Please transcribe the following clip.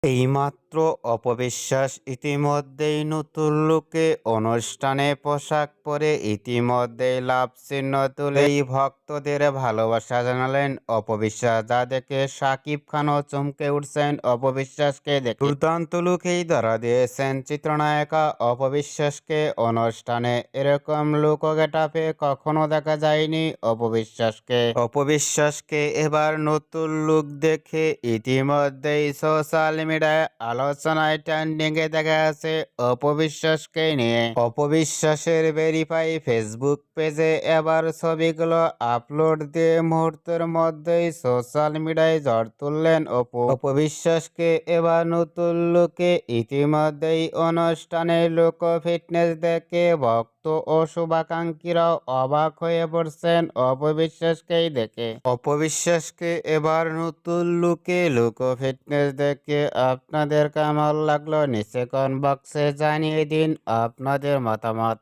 এইমাত্র অপবিশ্বাস ইতিমধ্যেই নতুন লুকে অনুষ্ঠানে পোশাক পরে ইতিমধ্যেই লাভ চিহ্ন তুলেই ভক্তদের ভালোবাসা জানালেন অপবিশ্বাস, যা দেখে শাকিব খানও চমকে উঠছেন অপবিশ্বাসকে দেখে। দুর্দান্ত লুকেই ধরা দিয়েছেন চিত্রনায়িকা অপবিশ্বাসকে। অনুষ্ঠানে এরকম লুক ও গেটাপে কখনো দেখা যায়নি অপবিশ্বাসকে এবার নতুন লুক দেখে ইতিমধ্যেই সোশ্যাল মিডিয়ায় আলোচনায় ট্রেন্ডিং এ দেখা আছে অপবিশ্বাসকে নিয়ে। অপবিশ্বাসের ভেরিফাই ফেসবুক পেজে এবার ছবিগুলো আপলোড দিয়ে মুহূর্তের মধ্যেই সোশ্যাল মিডিয়ায় ঝড় তুললেন অপবিশ্বাসকে এবার নতুন লুকে ইতিমধ্যেই অনুষ্ঠানে লুক ও ফিটনেস দেখে ভক্ত ও শুভাকাঙ্ক্ষীরাও অবাক হয়ে পড়ছেন অপবিশ্বাসকেই দেখে। অপবিশ্বাসকে এবার নতুন লুকে লুক ও ফিটনেস দেখে আপনাদের কেমন লাগলো নিচে কমেন্ট বক্সে জানিয়ে দিন আপনাদের মতামত।